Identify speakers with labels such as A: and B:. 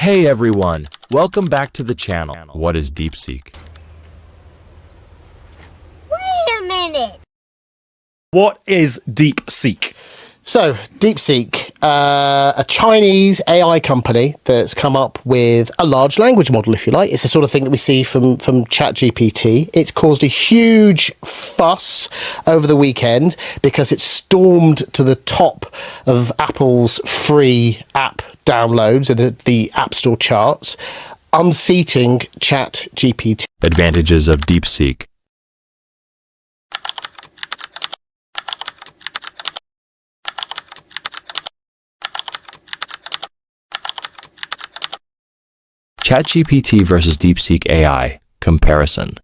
A: Hey everyone, welcome back to the channel. What is DeepSeek?
B: Wait a minute!
C: What is DeepSeek?
D: So, DeepSeek, a Chinese AI company that's come up with a large language model, if you like. It's the sort of thing that we see from ChatGPT. It's caused a huge fuss over the weekend because it stormed to the top of Apple's free app downloads and the App Store charts, unseating ChatGPT.
A: Advantages of DeepSeek. ChatGPT versus DeepSeek AI. Comparison.